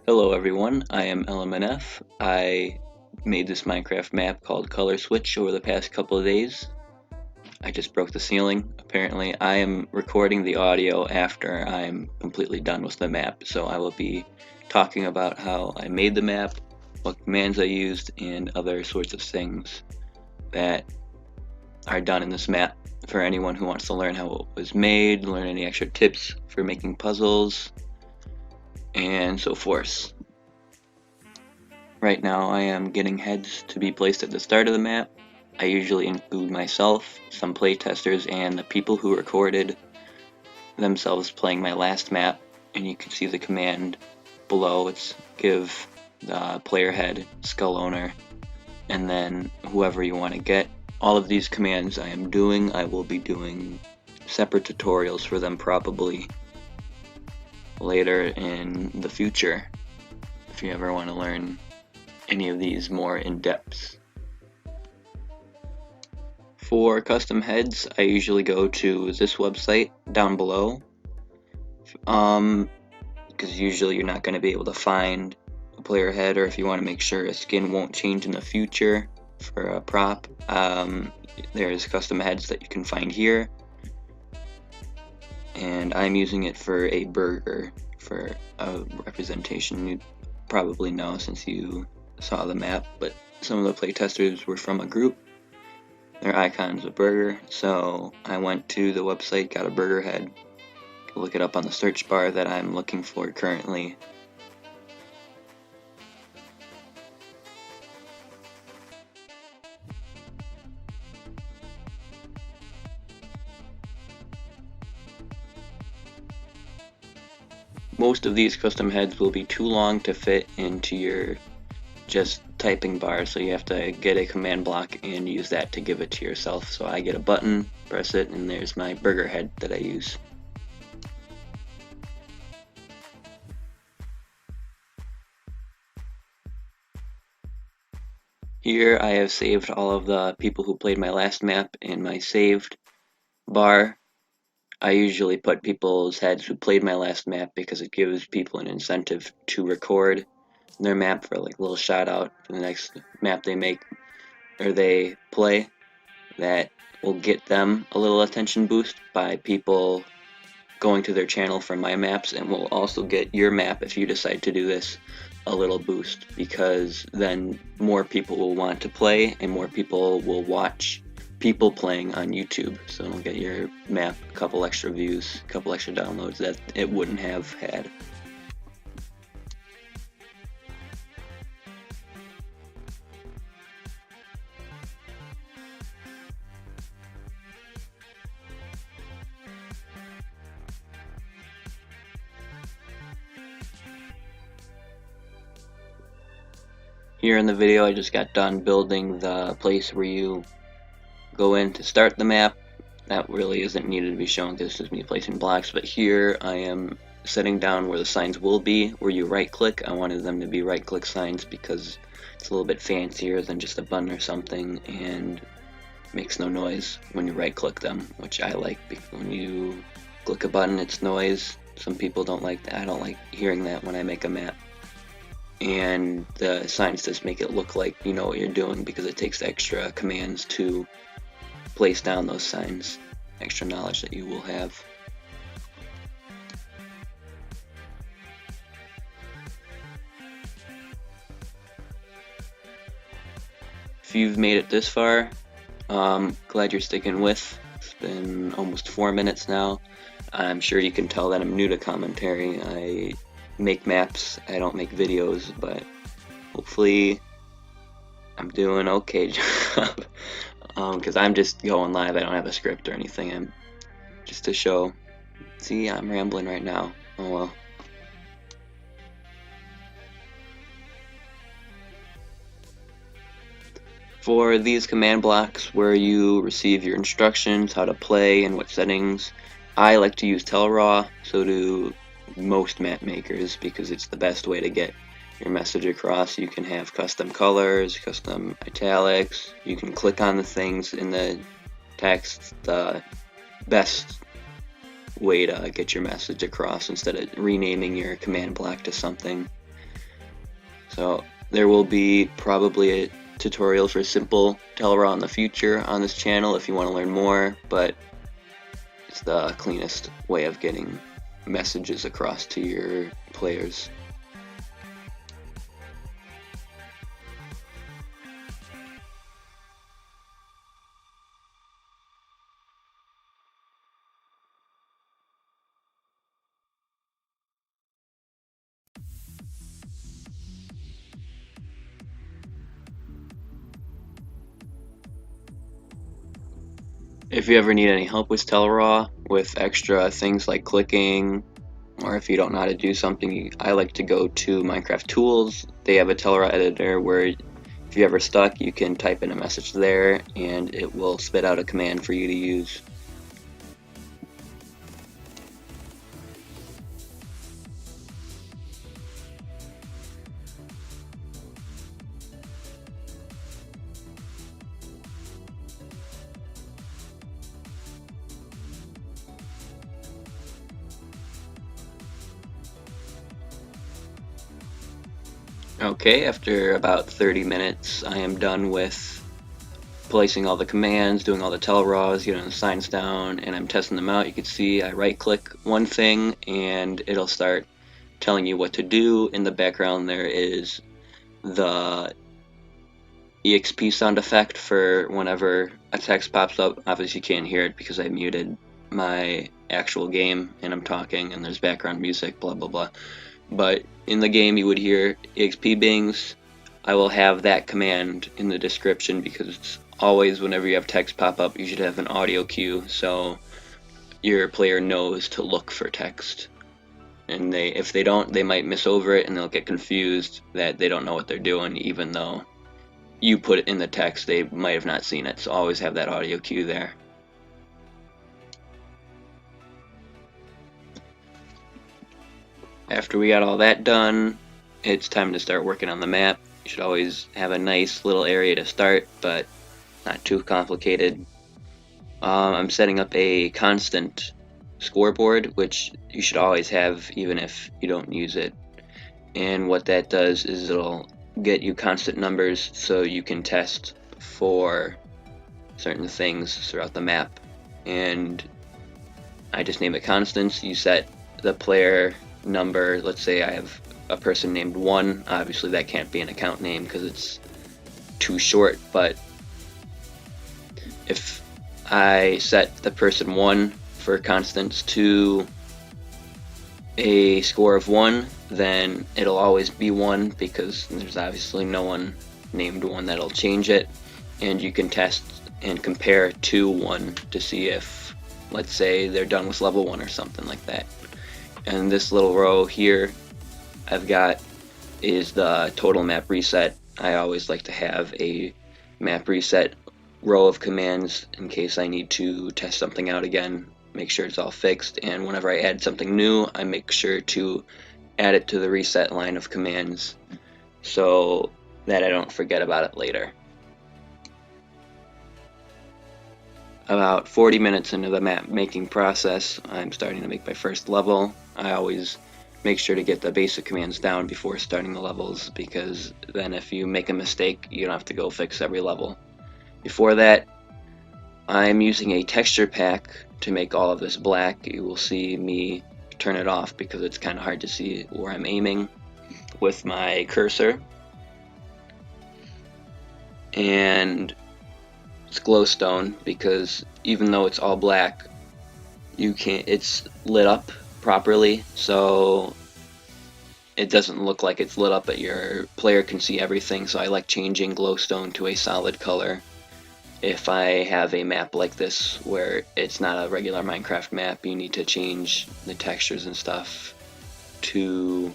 Hello everyone, I am LMNF. I made this Minecraft map called Color Switch over the past couple of days. I just broke the ceiling, apparently. I am recording the audio after I'm completely done with the map, so I will be talking about how I made the map, what commands I used, and other sorts of things that are done in this map for anyone who wants to learn how it was made, learn any extra tips for making puzzles, and so forth. Right now I am getting heads to be placed at the start of the map. I usually include myself, some playtesters, and the people who recorded themselves playing my last map, and you can see the command below. It's give the player head, skull owner, and then whoever you want to get. All of these commands I will be doing separate tutorials for them probably later in the future if you ever want to learn any of these more in depth. For custom heads, I usually go to this website down below, because usually you're not going to be able to find a player head, or if you want to make sure a skin won't change in the future for a prop, there's custom heads that you can find here, and I'm using it for a burger for a representation. You probably know since you saw the map, but some of the playtesters were from a group. Their icon's a burger, so I went to the website, got a burger head, look it up on the search bar that I'm looking for currently. Most of these custom heads will be too long to fit into your just typing bar, so you have to get a command block and use that to give it to yourself. So I get a button, press it, and there's my burger head that I use. Here I have saved all of the people who played my last map in my saved bar. I usually put people's heads who played my last map because it gives people an incentive to record their map for like a little shout out for the next map they make or they play. That will get them a little attention boost by people going to their channel for my maps, and will also get your map, if you decide to do this, a little boost, because then more people will want to play and more people will watch people playing on YouTube, so it'll get your map a couple extra views, a couple extra downloads that it wouldn't have had. Here in the video I just got done building the place where you go in to start the map. That really isn't needed to be shown because it's just me placing blocks, but here I am setting down where the signs will be, where you right click. I wanted them to be right click signs because it's a little bit fancier than just a button or something, and makes no noise when you right click them, which I like, because when you click a button it's noise. Some people don't like that. I don't like hearing that when I make a map. And the signs just make it look like you know what you're doing, because it takes extra commands to place down those signs, extra knowledge that you will have. If you've made it this far, glad you're sticking with. It's been almost 4 minutes now. I'm sure you can tell that I'm new to commentary. I make maps, I don't make videos, but hopefully I'm doing okay job. Because I'm just going live, I don't have a script or anything. I'm just to show. See, I'm rambling right now. Oh well. For these command blocks where you receive your instructions, how to play, and what settings, I like to use TellRaw, so do most map makers, because it's the best way to get your message across. You can have custom colors, custom italics, you can click on the things in the text. The best way to get your message across instead of renaming your command block to something So there will be probably a tutorial for simple TellRaw in the future on this channel if you want to learn more, but it's the cleanest way of getting messages across to your players. If you ever need any help with TellRaw, with extra things like clicking, or if you don't know how to do something, I like to go to Minecraft Tools. They have a TellRaw editor where if you're ever stuck, you can type in a message there and it will spit out a command for you to use. Okay, after about 30 minutes, I am done with placing all the commands, doing all the TellRaws, getting the signs down, and I'm testing them out. You can see I right-click one thing, and it'll start telling you what to do. In the background, there is the EXP sound effect for whenever a text pops up. Obviously, you can't hear it because I muted my actual game, and I'm talking, and there's background music, blah, blah, blah. But in the game you would hear EXP bings. I will have that command in the description because always whenever you have text pop up you should have an audio cue so your player knows to look for text. And if they don't, they might miss over it and they'll get confused that they don't know what they're doing even though you put it in the text. They might have not seen it, so always have that audio cue there. After we got all that done, it's time to start working on the map. You should always have a nice little area to start, but not too complicated. I'm setting up a constant scoreboard, which you should always have even if you don't use it. And what that does is it'll get you constant numbers so you can test for certain things throughout the map. And I just name it constants. You set the player number. Let's say I have a person named 1. Obviously that can't be an account name because it's too short, but if I set the person 1 for constants to a score of 1, then it'll always be 1 because there's obviously no one named 1 that'll change it. And you can test and compare to 1 to see if, let's say, they're done with level 1 or something like that. And this little row here I've got is the total map reset. I always like to have a map reset row of commands in case I need to test something out again, make sure it's all fixed, and whenever I add something new I make sure to add it to the reset line of commands so that I don't forget about it later. About 40 minutes into the map making process, I'm starting to make my first level. I always make sure to get the basic commands down before starting the levels because then if you make a mistake you don't have to go fix every level. Before that, I'm using a texture pack to make all of this black. You will see me turn it off because it's kind of hard to see where I'm aiming with my cursor. And it's glowstone because even though it's all black, it's lit up properly, so it doesn't look like it's lit up, but your player can see everything. So I like changing glowstone to a solid color if I have a map like this where it's not a regular Minecraft map. You need to change the textures and stuff to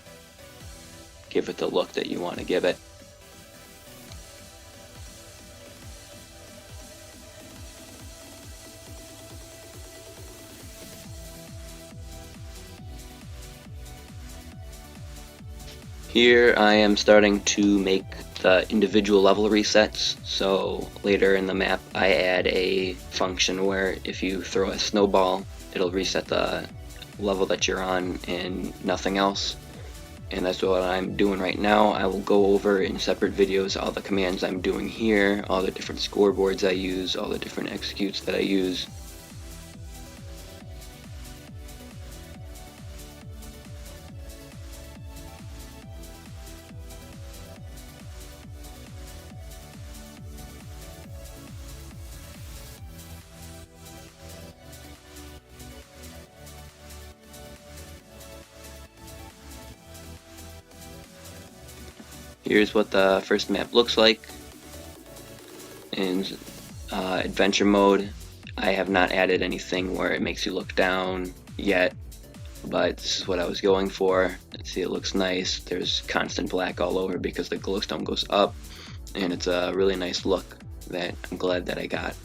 give it the look that you want to give it. Here I am starting to make the individual level resets, so later in the map I add a function where if you throw a snowball it'll reset the level that you're on and nothing else. and that's what I'm doing right now. I will go over in separate videos all the commands I'm doing here, all the different scoreboards I use, all the different executes that I use. Here's what the first map looks like. In adventure mode, I have not added anything where it makes you look down yet, but this is what I was going for. See, it looks nice. There's constant black all over because the glowstone goes up, and it's a really nice look that I'm glad that I got.